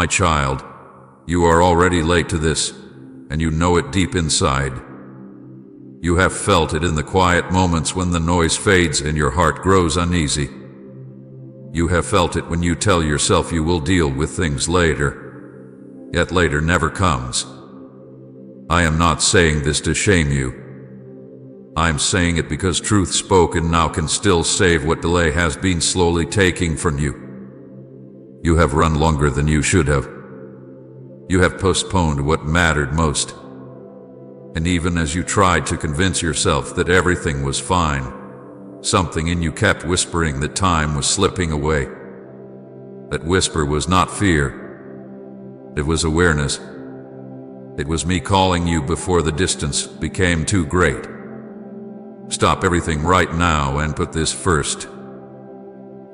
My child, you are already late to this, and you know it deep inside. You have felt it in the quiet moments when the noise fades and your heart grows uneasy. You have felt it when you tell yourself you will deal with things later, yet later never comes. I am not saying this to shame you. I'm saying it because truth spoken now can still save what delay has been slowly taking from you. You have run longer than you should have. You have postponed what mattered most. And even as you tried to convince yourself that everything was fine, something in you kept whispering that time was slipping away. That whisper was not fear. It was awareness. It was me calling you before the distance became too great. Stop everything right now and put this first.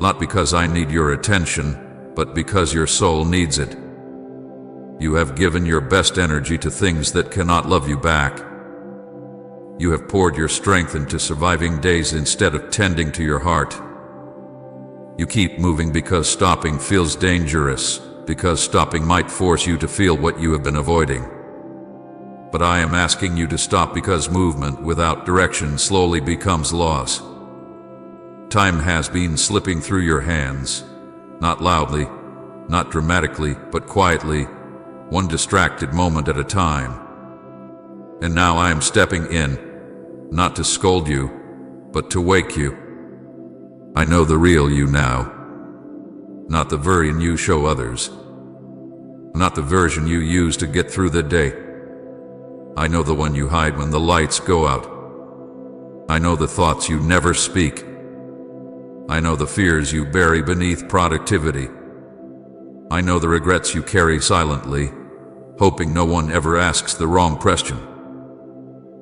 Not because I need your attention, but because your soul needs it. You have given your best energy to things that cannot love you back. You have poured your strength into surviving days instead of tending to your heart. You keep moving because stopping feels dangerous, because stopping might force you to feel what you have been avoiding. But I am asking you to stop because movement without direction slowly becomes loss. Time has been slipping through your hands, not loudly, not dramatically, but quietly, one distracted moment at a time. And now I am stepping in, not to scold you, but to wake you. I know the real you now, not the version you show others, not the version you use to get through the day. I know the one you hide when the lights go out. I know the thoughts you never speak. I know the fears you bury beneath productivity. I know the regrets you carry silently, hoping no one ever asks the wrong question.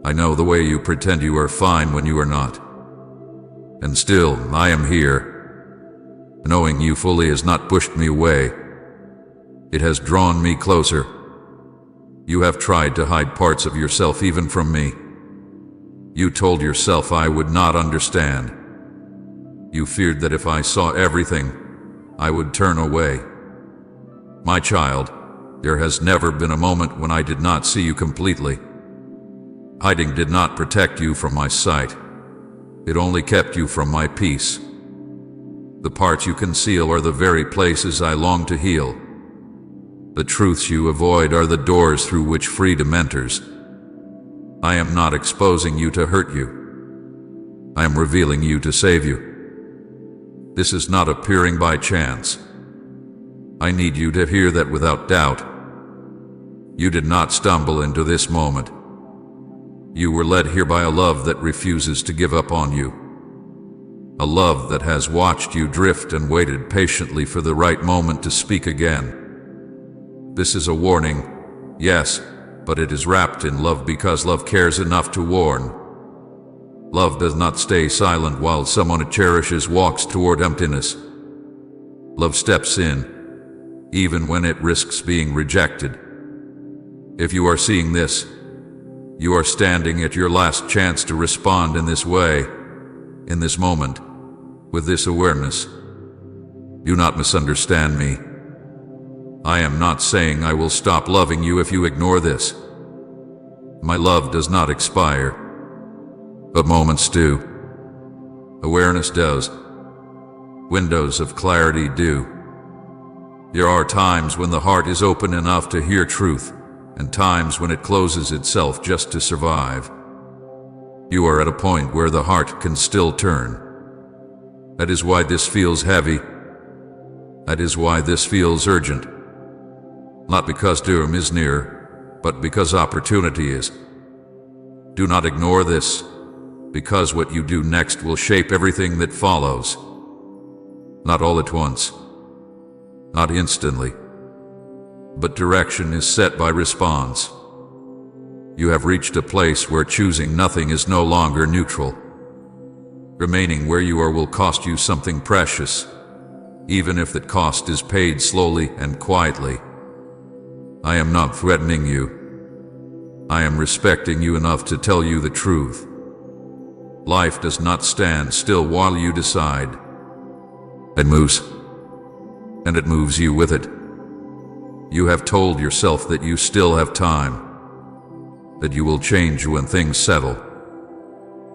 I know the way you pretend you are fine when you are not. And still, I am here. Knowing you fully has not pushed me away. It has drawn me closer. You have tried to hide parts of yourself even from me. You told yourself I would not understand. You feared that if I saw everything, I would turn away. My child, there has never been a moment when I did not see you completely. Hiding did not protect you from my sight. It only kept you from my peace. The parts you conceal are the very places I long to heal. The truths you avoid are the doors through which freedom enters. I am not exposing you to hurt you. I am revealing you to save you. This is not appearing by chance. I need you to hear that without doubt. You did not stumble into this moment. You were led here by a love that refuses to give up on you. A love that has watched you drift and waited patiently for the right moment to speak again. This is a warning, yes, but it is wrapped in love because love cares enough to warn. Love does not stay silent while someone it cherishes walks toward emptiness. Love steps in, even when it risks being rejected. If you are seeing this, you are standing at your last chance to respond in this way, in this moment, with this awareness. Do not misunderstand me. I am not saying I will stop loving you if you ignore this. My love does not expire, but moments do. Awareness does. Windows of clarity do. There are times when the heart is open enough to hear truth, and times when it closes itself just to survive. You are at a point where the heart can still turn. That is why this feels heavy. That is why this feels urgent. Not because doom is near, but because opportunity is. Do not ignore this, because what you do next will shape everything that follows. Not all at once, not instantly, but direction is set by response. You have reached a place where choosing nothing is no longer neutral. Remaining where you are will cost you something precious, even if that cost is paid slowly and quietly. I am not threatening you. I am respecting you enough to tell you the truth. Life does not stand still while you decide. It moves, and it moves you with it. You have told yourself that you still have time, that you will change when things settle,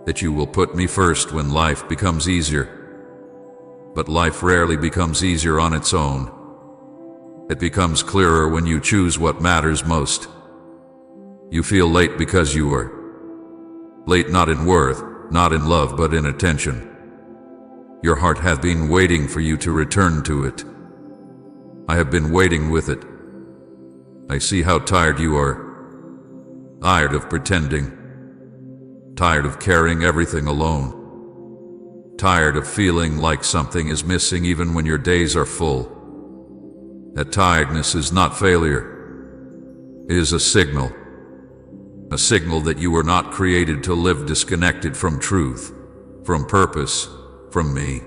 that you will put me first when life becomes easier. But life rarely becomes easier on its own. It becomes clearer when you choose what matters most. You feel late because you are late, not in worth, not in love, but in attention. Your heart has been waiting for you to return to it. I have been waiting with it. I see how tired you are. Tired of pretending. Tired of carrying everything alone. Tired of feeling like something is missing even when your days are full. That tiredness is not failure. It is a signal. A signal that you were not created to live disconnected from truth, from purpose, from me.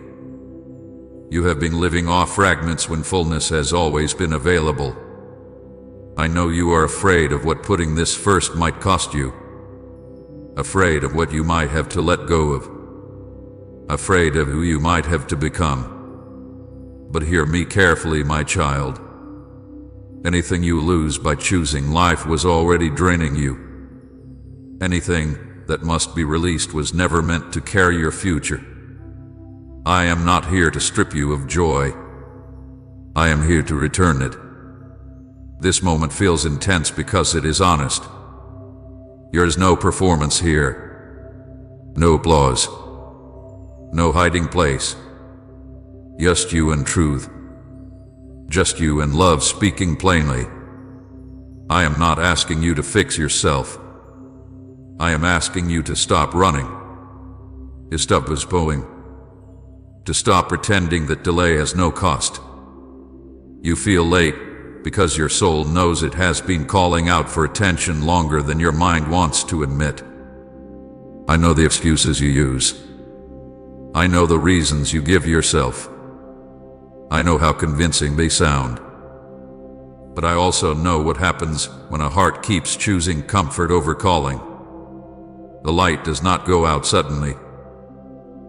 You have been living off fragments when fullness has always been available. I know you are afraid of what putting this first might cost you. Afraid of what you might have to let go of. Afraid of who you might have to become. But hear me carefully, my child. Anything you lose by choosing life was already draining you. Anything that must be released was never meant to carry your future. I am not here to strip you of joy. I am here to return it. This moment feels intense because it is honest. There is no performance here. No applause. No hiding place. Just you and truth. Just you and love speaking plainly. I am not asking you to fix yourself. I am asking you to stop running. To stop postponing. To stop pretending that delay has no cost. You feel late because your soul knows it has been calling out for attention longer than your mind wants to admit. I know the excuses you use. I know the reasons you give yourself. I know how convincing they sound. But I also know what happens when a heart keeps choosing comfort over calling. The light does not go out suddenly.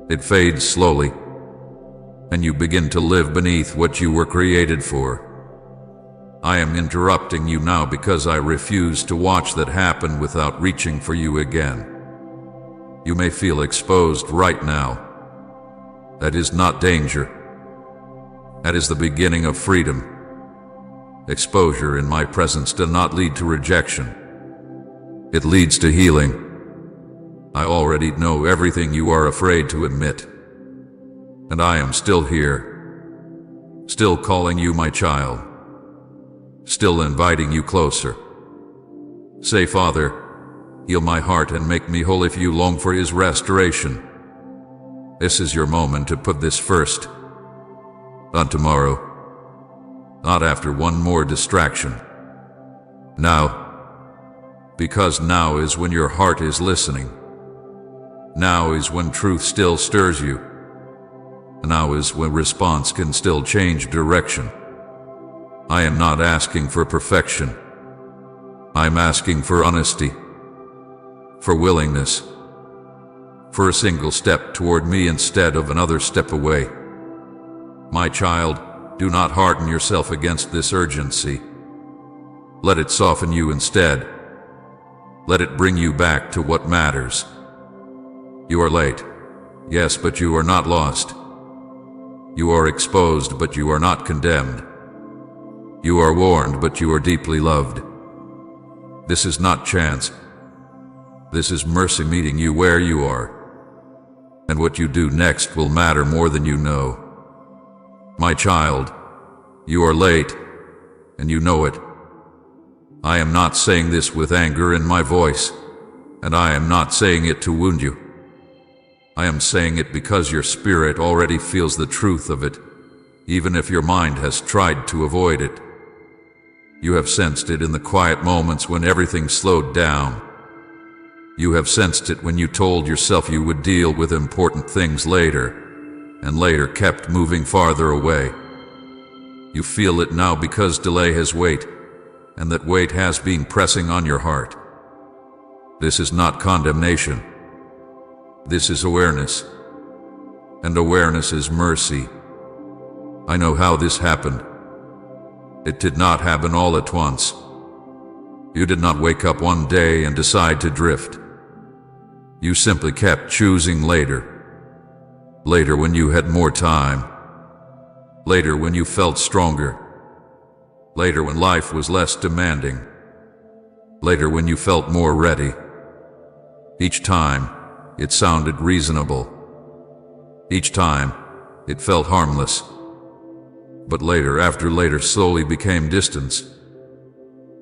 It fades slowly, and you begin to live beneath what you were created for. I am interrupting you now because I refuse to watch that happen without reaching for you again. You may feel exposed right now. That is not danger. That is the beginning of freedom. Exposure in my presence does not lead to rejection. It leads to healing. I already know everything you are afraid to admit. And I am still here. Still calling you my child. Still inviting you closer. Say, Father, heal my heart and make me whole if you long for His restoration. This is your moment to put this first. Not tomorrow. Not after one more distraction. Now. Because now is when your heart is listening. Now is when truth still stirs you. Now is when response can still change direction. I am not asking for perfection. I'm asking for honesty, for willingness, for a single step toward me instead of another step away. My child, do not harden yourself against this urgency. Let it soften you instead. Let it bring you back to what matters. You are late, yes, but you are not lost. You are exposed, but you are not condemned. You are warned, but you are deeply loved. This is not chance. This is mercy meeting you where you are. And what you do next will matter more than you know. My child, you are late, and you know it. I am not saying this with anger in my voice, and I am not saying it to wound you. I am saying it because your spirit already feels the truth of it, even if your mind has tried to avoid it. You have sensed it in the quiet moments when everything slowed down. You have sensed it when you told yourself you would deal with important things later, and later kept moving farther away. You feel it now because delay has weight, and that weight has been pressing on your heart. This is not condemnation. This is awareness. And awareness is mercy. I know how this happened. It did not happen all at once. You did not wake up one day and decide to drift. You simply kept choosing later. Later when you had more time. Later when you felt stronger. Later when life was less demanding. Later when you felt more ready. Each time, it sounded reasonable. Each time, it felt harmless. But later after later slowly became distance.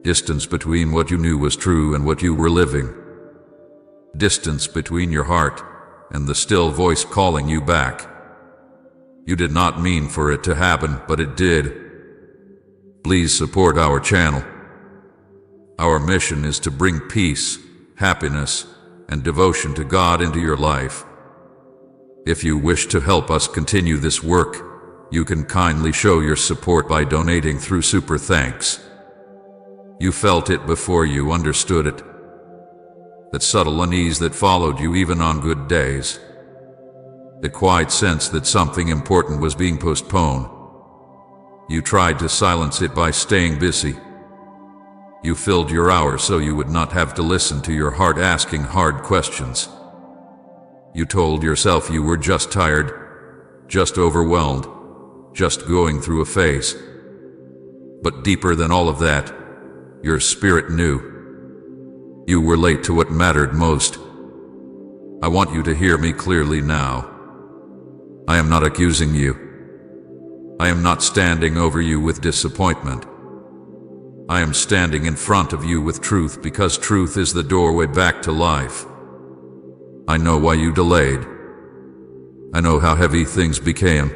Distance between what you knew was true and what you were living. Distance between your heart and the still voice calling you back. You did not mean for it to happen, but it did. Please support our channel. Our mission is to bring peace, happiness, and devotion to God into your life. If you wish to help us continue this work, you can kindly show your support by donating through Super Thanks. You felt it before you understood it. That subtle unease that followed you even on good days. The quiet sense that something important was being postponed. You tried to silence it by staying busy. You filled your hours so you would not have to listen to your heart asking hard questions. You told yourself you were just tired, just overwhelmed, just going through a phase. But deeper than all of that, your spirit knew. You were late to what mattered most. I want you to hear me clearly now. I am not accusing you. I am not standing over you with disappointment. I am standing in front of you with truth because truth is the doorway back to life. I know why you delayed. I know how heavy things became.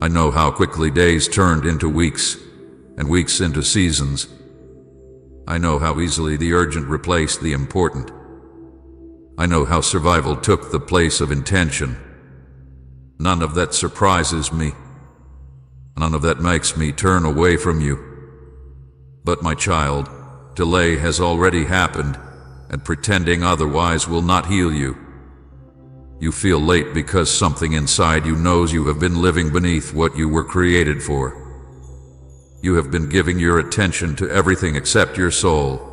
I know how quickly days turned into weeks and weeks into seasons. I know how easily the urgent replaced the important. I know how survival took the place of intention. None of that surprises me. None of that makes me turn away from you. But my child, delay has already happened, and pretending otherwise will not heal you. You feel late because something inside you knows you have been living beneath what you were created for. You have been giving your attention to everything except your soul.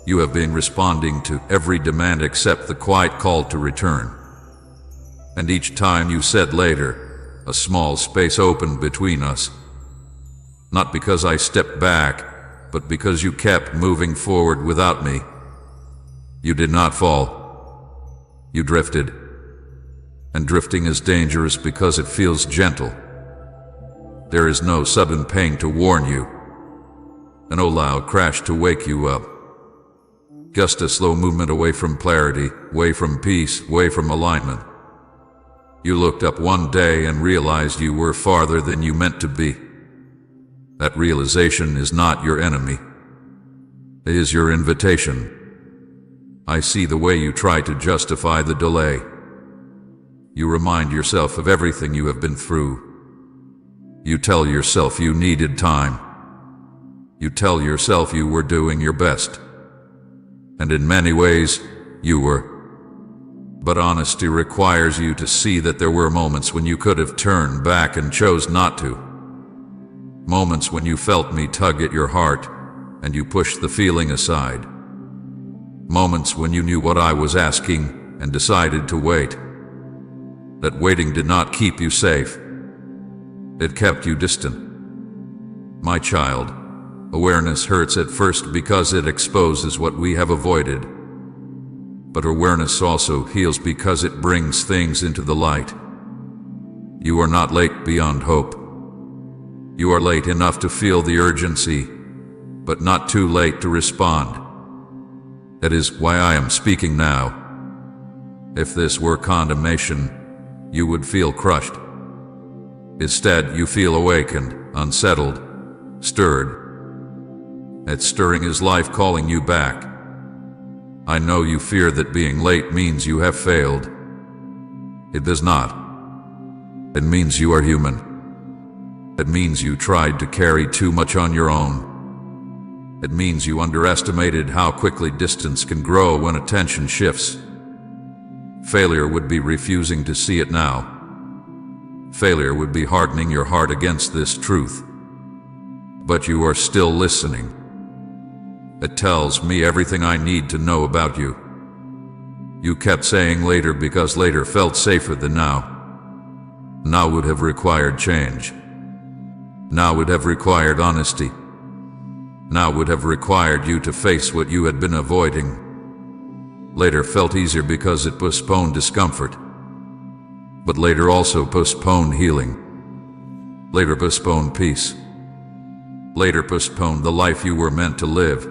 You have been responding to every demand except the quiet call to return. And each time you said later, a small space opened between us. Not because I stepped back, but because you kept moving forward without me. You did not fall. You drifted. And drifting is dangerous because it feels gentle. There is no sudden pain to warn you. No loud crash to wake you up. Just a slow movement away from clarity, away from peace, away from alignment. You looked up one day and realized you were farther than you meant to be. That realization is not your enemy. It is your invitation. I see the way you try to justify the delay. You remind yourself of everything you have been through. You tell yourself you needed time. You tell yourself you were doing your best. And in many ways, you were. But honesty requires you to see that there were moments when you could have turned back and chose not to. Moments when you felt me tug at your heart, and you pushed the feeling aside. Moments when you knew what I was asking, and decided to wait. That waiting did not keep you safe. It kept you distant. My child, awareness hurts at first because it exposes what we have avoided. But awareness also heals because it brings things into the light. You are not late beyond hope. You are late enough to feel the urgency, but not too late to respond. That is why I am speaking now. If this were condemnation, you would feel crushed. Instead, you feel awakened, unsettled, stirred. That stirring is life calling you back. I know you fear that being late means you have failed. It does not. It means you are human. It means you tried to carry too much on your own. It means you underestimated how quickly distance can grow when attention shifts. Failure would be refusing to see it now. Failure would be hardening your heart against this truth. but you are still listening. It tells me everything I need to know about you. You kept saying later because later felt safer than now. Now would have required change. Now would have required honesty. Now would have required you to face what you had been avoiding. Later felt easier because it postponed discomfort. But later also postponed healing. Later postponed peace. Later postponed the life you were meant to live.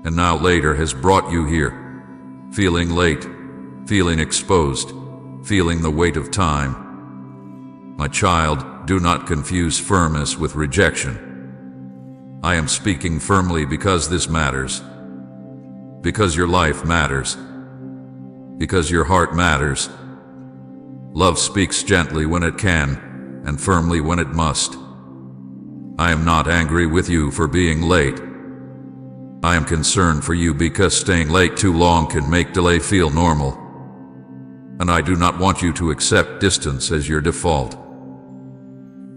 And now later has brought you here. Feeling late, feeling exposed, feeling the weight of time. My child, do not confuse firmness with rejection. I am speaking firmly because this matters. Because your life matters. Because your heart matters. Love speaks gently when it can, and firmly when it must. I am not angry with you for being late. I am concerned for you because staying late too long can make delay feel normal. And I do not want you to accept distance as your default.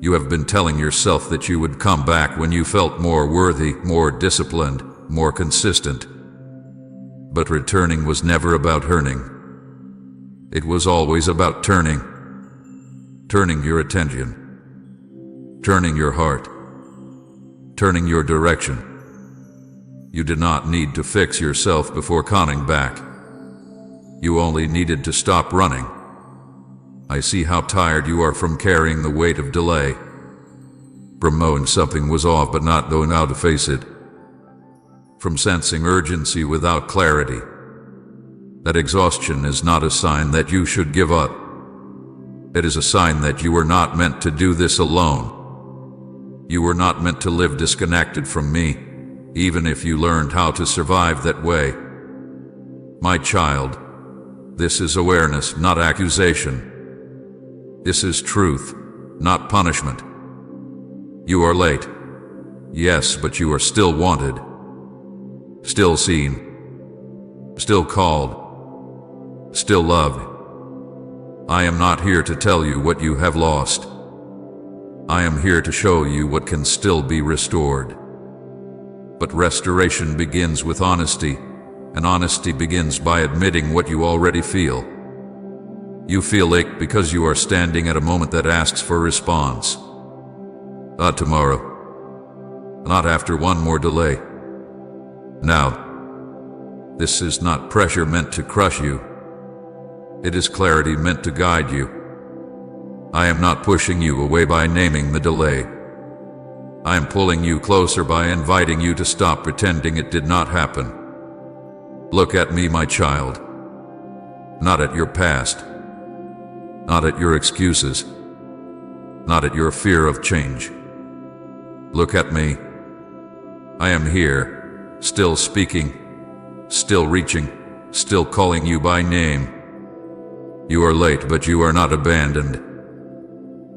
You have been telling yourself that you would come back when you felt more worthy, more disciplined, more consistent. But returning was never about hurting. It was always about turning. Turning your attention. Turning your heart. Turning your direction. You did not need to fix yourself before coming back. You only needed to stop running. I see how tired you are from carrying the weight of delay. From knowing something was off but not knowing how to face it. From sensing urgency without clarity. That exhaustion is not a sign that you should give up. It is a sign that you were not meant to do this alone. You were not meant to live disconnected from me, even if you learned how to survive that way. My child, this is awareness, not accusation. This is truth, not punishment. You are late. Yes, but you are still wanted. Still seen. Still called. Still loved. I am not here to tell you what you have lost. I am here to show you what can still be restored. But restoration begins with honesty, and honesty begins by admitting what you already feel. You feel late because you are standing at a moment that asks for response. Not tomorrow. Not after one more delay. Now. This is not pressure meant to crush you. It is clarity meant to guide you. I am not pushing you away by naming the delay. I am pulling you closer by inviting you to stop pretending it did not happen. Look at me, my child. Not at your past. Not at your excuses. Not at your fear of change. Look at me. I am here, still speaking, still reaching, still calling you by name. You are late, but you are not abandoned.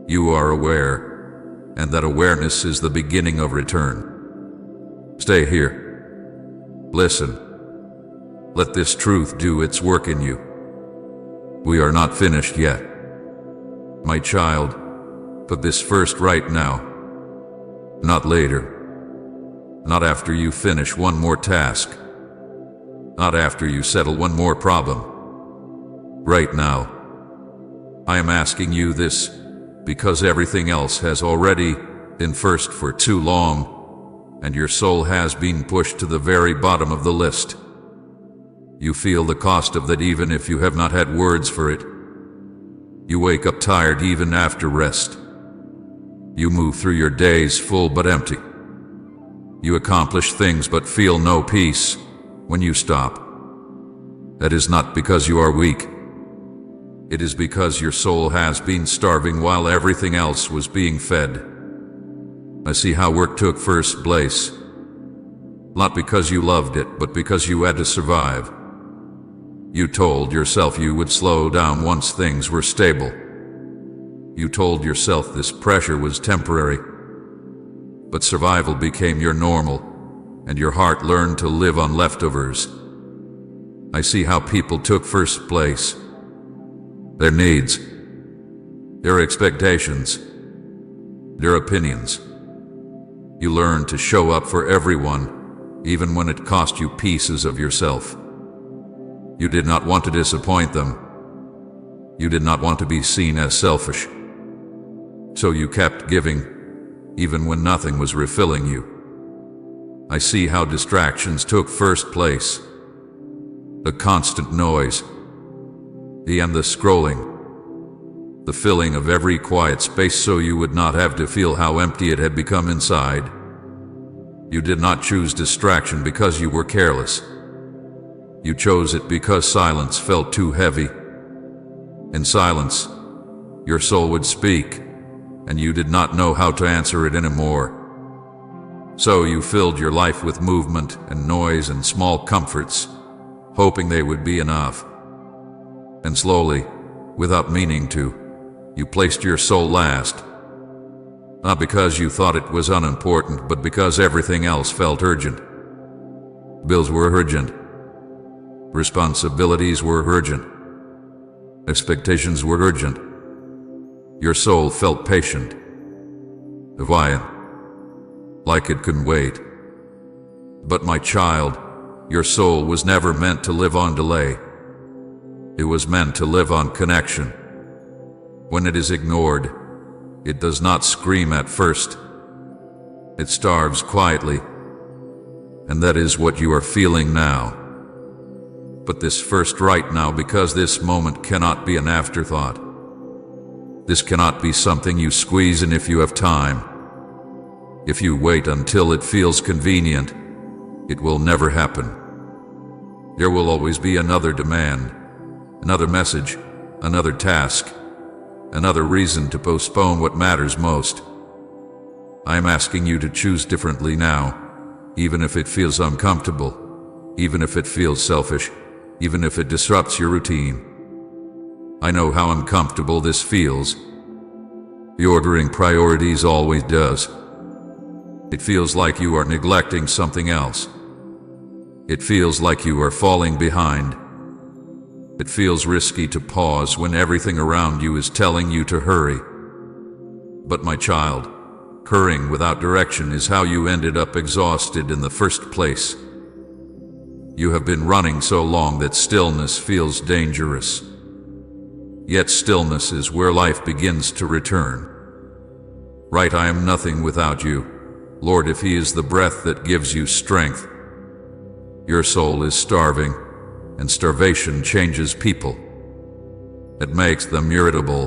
You are aware, and that awareness is the beginning of return. Stay here. Listen. Let this truth do its work in you. We are not finished yet. My child, put this first right now. Not later. Not after you finish one more task. Not after you settle one more problem. Right now. I am asking you this because everything else has already been first for too long, and your soul has been pushed to the very bottom of the list. You feel the cost of that even if you have not had words for it. You wake up tired even after rest. You move through your days full but empty. You accomplish things but feel no peace when you stop. That is not because you are weak. It is because your soul has been starving while everything else was being fed. I see how work took first place. Not because you loved it, but because you had to survive. You told yourself you would slow down once things were stable. You told yourself this pressure was temporary. But survival became your normal, and your heart learned to live on leftovers. I see how people took first place. Their needs, their expectations, their opinions. You learned to show up for everyone, even when it cost you pieces of yourself. You did not want to disappoint them. You did not want to be seen as selfish. So you kept giving, even when nothing was refilling you. I see how distractions took first place. The constant noise, the endless scrolling, the filling of every quiet space so you would not have to feel how empty it had become inside. You did not choose distraction because you were careless. You chose it because silence felt too heavy. In silence, your soul would speak, and you did not know how to answer it anymore. So you filled your life with movement and noise and small comforts, hoping they would be enough. And slowly, without meaning to, you placed your soul last. Not because you thought it was unimportant, but because everything else felt urgent. Bills were urgent. Responsibilities were urgent. Expectations were urgent. Your soul felt patient, defiant, like it couldn't wait. But my child, your soul was never meant to live on delay. It was meant to live on connection. When it is ignored, it does not scream at first. It starves quietly. And that is what you are feeling now. But this first right now, because this moment cannot be an afterthought. This cannot be something you squeeze in if you have time. If you wait until it feels convenient, it will never happen. There will always be another demand, another message, another task, another reason to postpone what matters most. I am asking you to choose differently now, even if it feels uncomfortable, even if it feels selfish, even if it disrupts your routine. I know how uncomfortable this feels. Reordering priorities always does. It feels like you are neglecting something else. It feels like you are falling behind. It feels risky to pause when everything around you is telling you to hurry. But my child, hurrying without direction is how you ended up exhausted in the first place. You have been running so long that stillness feels dangerous. Yet stillness is where life begins to return. Right, I am nothing without you. Lord, if He is the breath that gives you strength. Your soul is starving, and starvation changes people. It makes them irritable.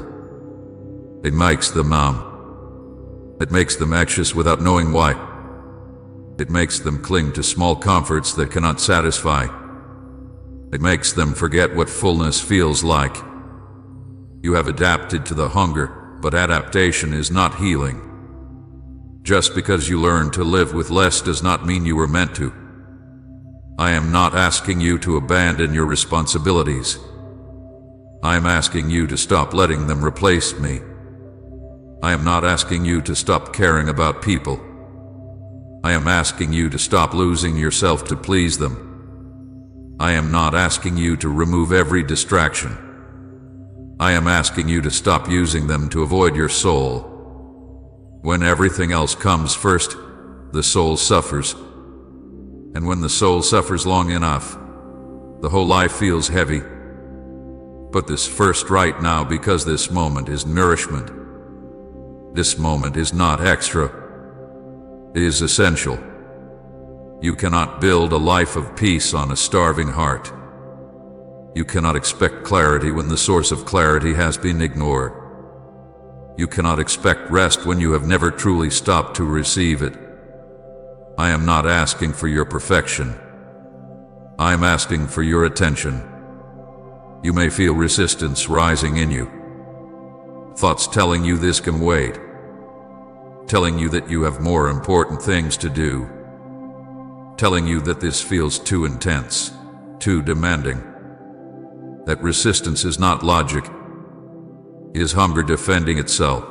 It makes them numb. It makes them anxious without knowing why. It makes them cling to small comforts that cannot satisfy. It makes them forget what fullness feels like. You have adapted to the hunger, but adaptation is not healing. Just because you learn to live with less does not mean you were meant to. I am not asking you to abandon your responsibilities. I am asking you to stop letting them replace me. I am not asking you to stop caring about people. I am asking you to stop losing yourself to please them. I am not asking you to remove every distraction. I am asking you to stop using them to avoid your soul. When everything else comes first, the soul suffers. And when the soul suffers long enough, the whole life feels heavy. But this first right now, because this moment is nourishment. This moment is not extra. It is essential. You cannot build a life of peace on a starving heart. You cannot expect clarity when the source of clarity has been ignored. You cannot expect rest when you have never truly stopped to receive it. I am not asking for your perfection. I am asking for your attention. You may feel resistance rising in you. Thoughts telling you this can wait. Telling you that you have more important things to do. Telling you that this feels too intense, too demanding. That resistance is not logic. It is hunger defending itself.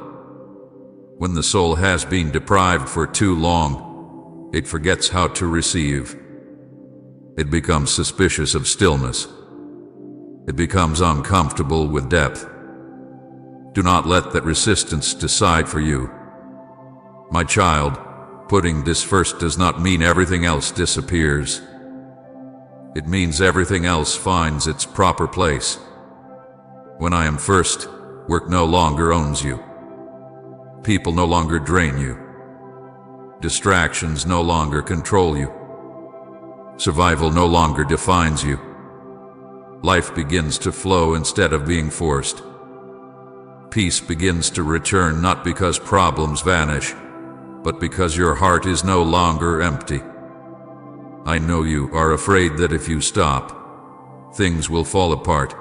When the soul has been deprived for too long, it forgets how to receive. It becomes suspicious of stillness. It becomes uncomfortable with depth. Do not let that resistance decide for you. My child, Putting this first does not mean everything else disappears. It means everything else finds its proper place. When I am first, work no longer owns you. People no longer drain you. Distractions no longer control you. Survival no longer defines you. Life begins to flow instead of being forced. Peace begins to return not because problems vanish, but because your heart is no longer empty. I know you are afraid that if you stop, things will fall apart.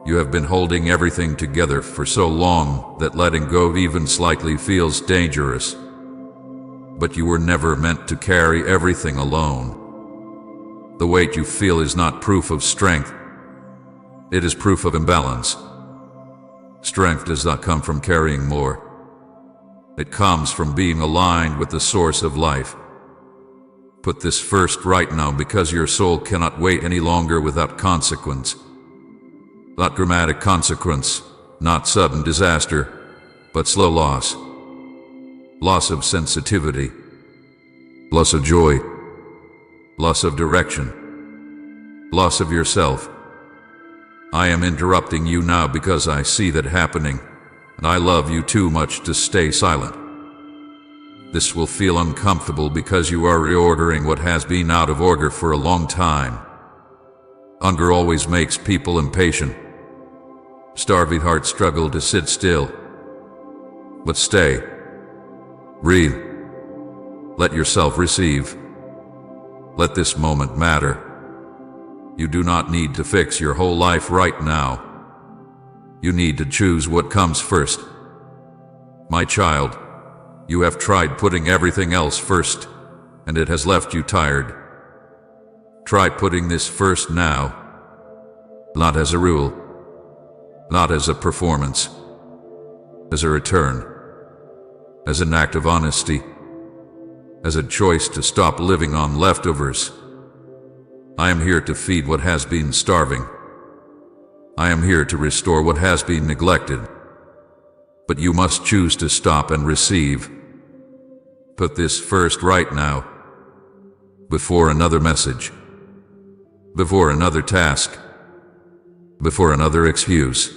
You have been holding everything together for so long that letting go even slightly feels dangerous. But you were never meant to carry everything alone. The weight you feel is not proof of strength. It is proof of imbalance. Strength does not come from carrying more. It comes from being aligned with the source of life. Put this first right now because your soul cannot wait any longer without consequence. Not dramatic consequence, not sudden disaster, but slow loss. Loss of sensitivity. Loss of joy. Loss of direction. Loss of yourself. I am interrupting you now because I see that happening, and I love you too much to stay silent. This will feel uncomfortable because you are reordering what has been out of order for a long time. Hunger always makes people impatient. Starving hearts struggle to sit still. But stay. Breathe. Let yourself receive. Let this moment matter. You do not need to fix your whole life right now. You need to choose what comes first. My child, you have tried putting everything else first, and it has left you tired. Try putting this first now, not as a rule, not as a performance, as a return, as an act of honesty, as a choice to stop living on leftovers. I am here to feed what has been starving. I am here to restore what has been neglected. But you must choose to stop and receive. Put this first right now, before another message, before another task, before another excuse.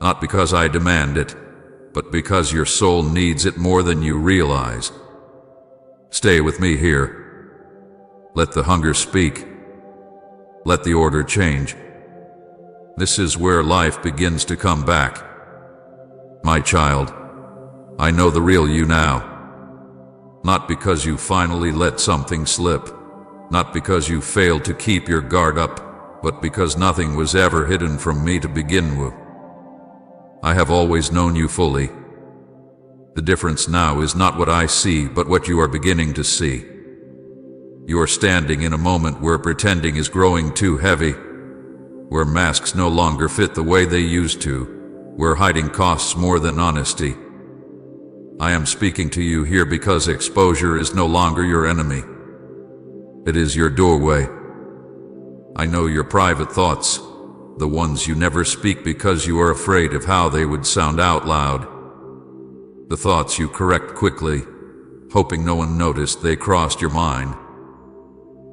Not because I demand it, but because your soul needs it more than you realize. Stay with me here. Let the hunger speak. Let the order change. This is where life begins to come back. My child, I know the real you now. Not because you finally let something slip, not because you failed to keep your guard up, but because nothing was ever hidden from me to begin with. I have always known you fully. The difference now is not what I see, but what you are beginning to see. You are standing in a moment where pretending is growing too heavy, where masks no longer fit the way they used to, where hiding costs more than honesty. I am speaking to you here because exposure is no longer your enemy. It is your doorway. I know your private thoughts, the ones you never speak because you are afraid of how they would sound out loud. The thoughts you correct quickly, hoping no one noticed they crossed your mind.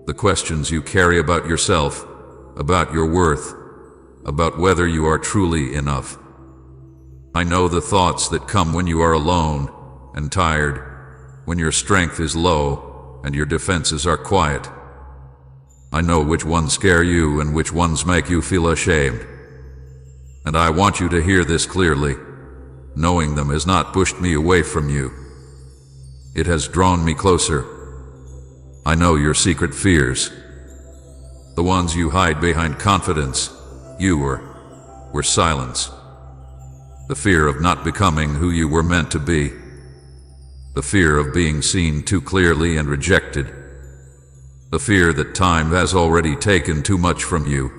The questions you carry about yourself, about your worth, about whether you are truly enough. I know the thoughts that come when you are alone and tired, when your strength is low and your defenses are quiet. I know which ones scare you and which ones make you feel ashamed. And I want you to hear this clearly. Knowing them has not pushed me away from you. It has drawn me closer. I know your secret fears. The ones you hide behind confidence, you were silence. The fear of not becoming who you were meant to be. The fear of being seen too clearly and rejected. The fear that time has already taken too much from you.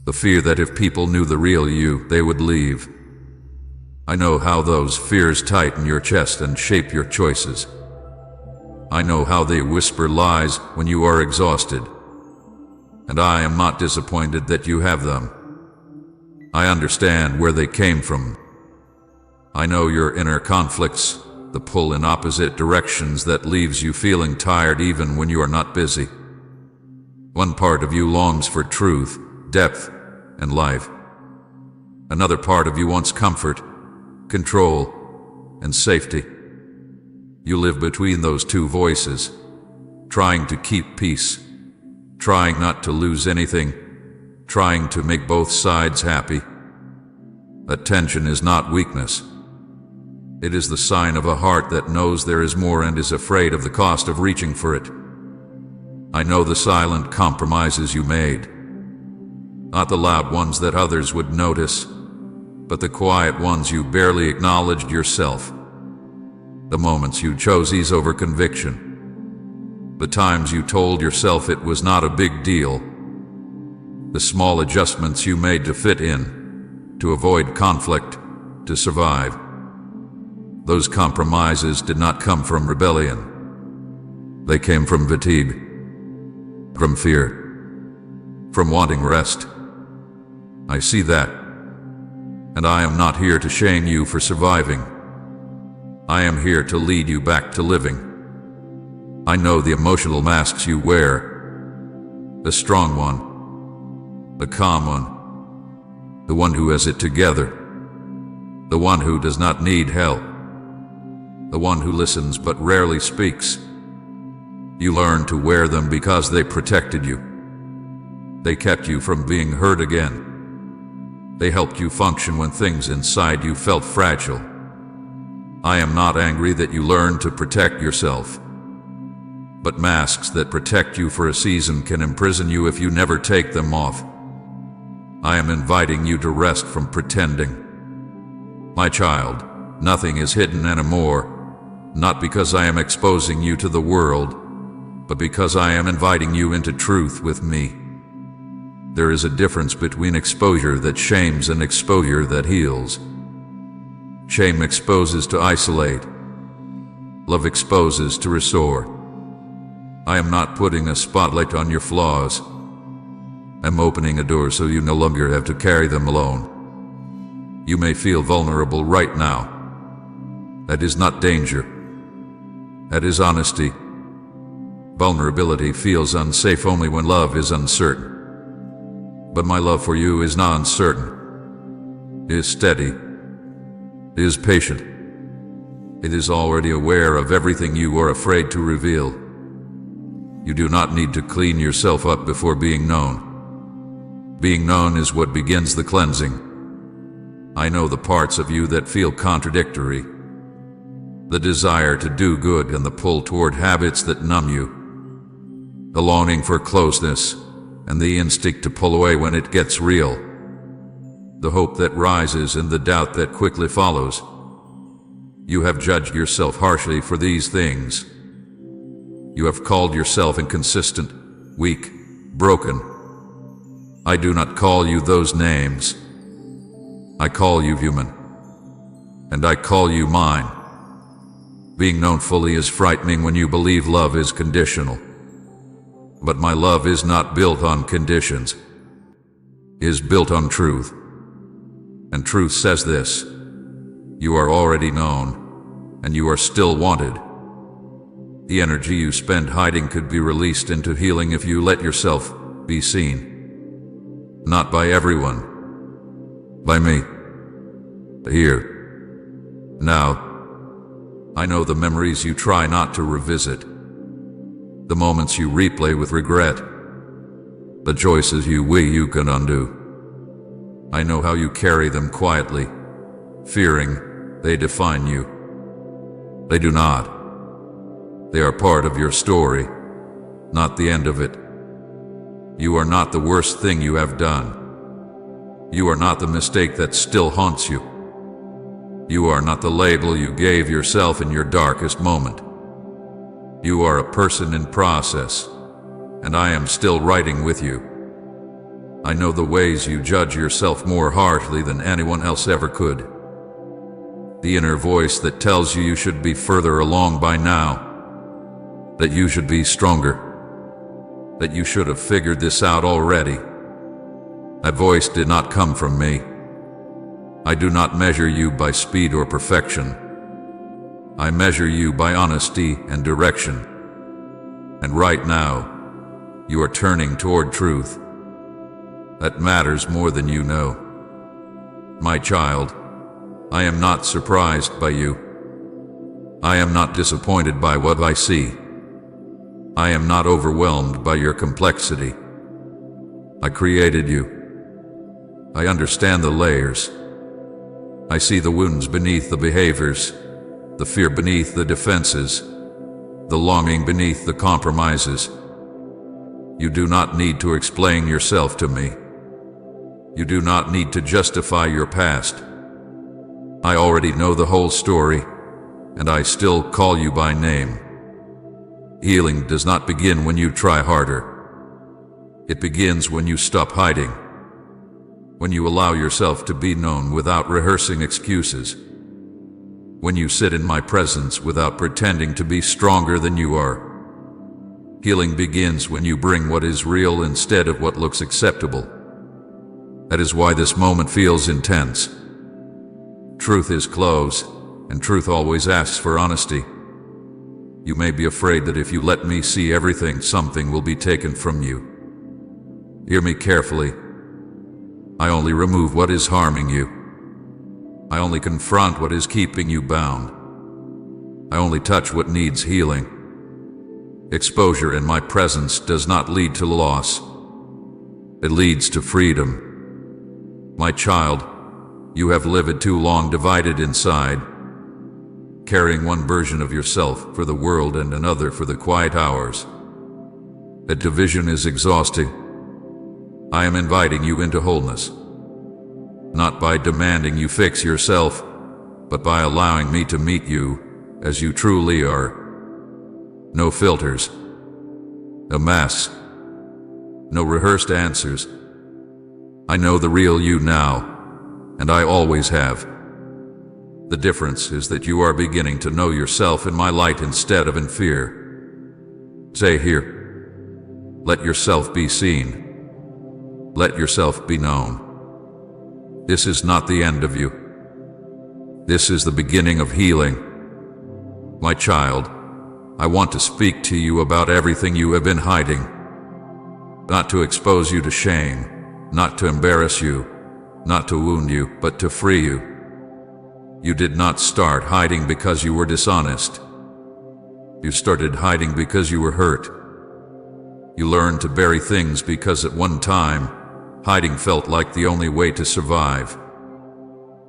The fear that if people knew the real you, they would leave. I know how those fears tighten your chest and shape your choices. I know how they whisper lies when you are exhausted. And I am not disappointed that you have them. I understand where they came from. I know your inner conflicts, the pull in opposite directions that leaves you feeling tired even when you are not busy. One part of you longs for truth, depth, and life. Another part of you wants comfort, control, and safety. You live between those two voices, trying to keep peace, trying not to lose anything, trying to make both sides happy. That tension is not weakness. It is the sign of a heart that knows there is more and is afraid of the cost of reaching for it. I know the silent compromises you made. Not the loud ones that others would notice, but the quiet ones you barely acknowledged yourself. The moments you chose ease over conviction. The times you told yourself it was not a big deal. The small adjustments you made to fit in, to avoid conflict, to survive. Those compromises did not come from rebellion. They came from fatigue, from fear, from wanting rest. I see that, and I am not here to shame you for surviving. I am here to lead you back to living. I know the emotional masks you wear, the strong one, the calm one, the one who has it together, the one who does not need help, the one who listens but rarely speaks. You learned to wear them because they protected you. They kept you from being hurt again. They helped you function when things inside you felt fragile. I am not angry that you learned to protect yourself. But masks that protect you for a season can imprison you if you never take them off. I am inviting you to rest from pretending. My child, nothing is hidden anymore. Not because I am exposing you to the world, but because I am inviting you into truth with me. There is a difference between exposure that shames and exposure that heals. Shame exposes to isolate. Love exposes to restore. I am not putting a spotlight on your flaws. I'm opening a door so you no longer have to carry them alone. You may feel vulnerable right now. That is not danger. That is honesty. Vulnerability feels unsafe only when love is uncertain. But my love for you is not uncertain. It is steady. It is patient. It is already aware of everything you are afraid to reveal. You do not need to clean yourself up before being known. Being known is what begins the cleansing. I know the parts of you that feel contradictory. The desire to do good and the pull toward habits that numb you. The longing for closeness and the instinct to pull away when it gets real. The hope that rises and the doubt that quickly follows. You have judged yourself harshly for these things. You have called yourself inconsistent, weak, broken. I do not call you those names. I call you human. And I call you mine. Being known fully is frightening when you believe love is conditional. But my love is not built on conditions. It is built on truth. And truth says this: you are already known, and you are still wanted. The energy you spend hiding could be released into healing if you let yourself be seen. Not by everyone. By me. Here. Now. I know the memories you try not to revisit. The moments you replay with regret. The choices you wish you could undo. I know how you carry them quietly, fearing they define you. They do not. They are part of your story, not the end of it. You are not the worst thing you have done. You are not the mistake that still haunts you. You are not the label you gave yourself in your darkest moment. You are a person in process, and I am still writing with you. I know the ways you judge yourself more harshly than anyone else ever could. The inner voice that tells you should be further along by now, that you should be stronger, that you should have figured this out already. That voice did not come from me. I do not measure you by speed or perfection. I measure you by honesty and direction. And right now, you are turning toward truth. That matters more than you know. My child, I am not surprised by you. I am not disappointed by what I see. I am not overwhelmed by your complexity. I created you. I understand the layers. I see the wounds beneath the behaviors, the fear beneath the defenses, the longing beneath the compromises. You do not need to explain yourself to me. You do not need to justify your past. I already know the whole story, and I still call you by name. Healing does not begin when you try harder. It begins when you stop hiding, when you allow yourself to be known without rehearsing excuses, when you sit in my presence without pretending to be stronger than you are. Healing begins when you bring what is real instead of what looks acceptable. That is why this moment feels intense. Truth is close, and truth always asks for honesty. You may be afraid that if you let me see everything, something will be taken from you. Hear me carefully. I only remove what is harming you. I only confront what is keeping you bound. I only touch what needs healing. Exposure in my presence does not lead to loss. It leads to freedom. My child, you have lived too long divided inside, carrying one version of yourself for the world and another for the quiet hours. That division is exhausting. I am inviting you into wholeness, not by demanding you fix yourself, but by allowing me to meet you as you truly are. No filters, no masks, no rehearsed answers. I know the real you now, and I always have. The difference is that you are beginning to know yourself in my light instead of in fear. Say here, let yourself be seen. Let yourself be known. This is not the end of you. This is the beginning of healing. My child, I want to speak to you about everything you have been hiding. Not to expose you to shame, not to embarrass you, not to wound you, but to free you. You did not start hiding because you were dishonest. You started hiding because you were hurt. You learned to bury things because at one time, hiding felt like the only way to survive.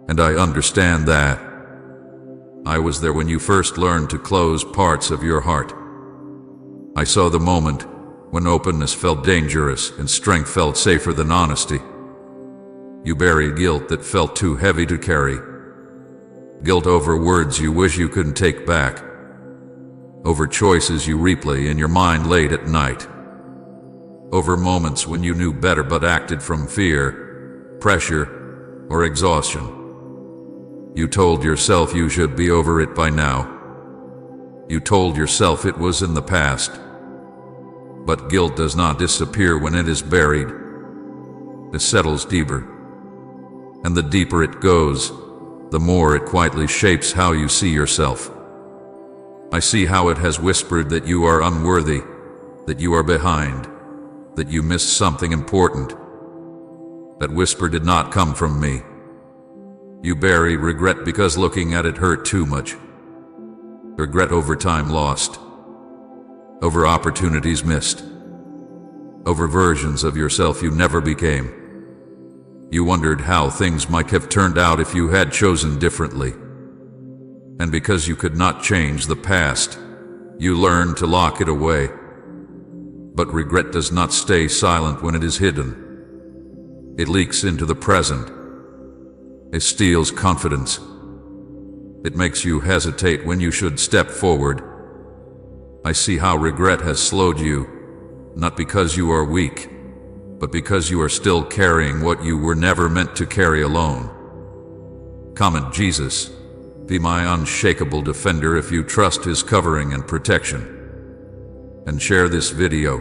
And I understand that. I was there when you first learned to close parts of your heart. I saw the moment when openness felt dangerous and strength felt safer than honesty. You buried guilt that felt too heavy to carry. Guilt over words you wish you couldn't take back. Over choices you replay in your mind late at night. Over moments when you knew better but acted from fear, pressure, or exhaustion. You told yourself you should be over it by now. You told yourself it was in the past. But guilt does not disappear when it is buried. It settles deeper. And the deeper it goes, the more it quietly shapes how you see yourself. I see how it has whispered that you are unworthy, that you are behind, that you missed something important. That whisper did not come from me. You bury regret because looking at it hurt too much. Regret over time lost, over opportunities missed, over versions of yourself you never became. You wondered how things might have turned out if you had chosen differently. And because you could not change the past, you learned to lock it away. But regret does not stay silent when it is hidden. It leaks into the present. It steals confidence. It makes you hesitate when you should step forward. I see how regret has slowed you, not because you are weak, but because you are still carrying what you were never meant to carry alone. Comment Jesus, be my unshakable defender if you trust his covering and protection. And share this video.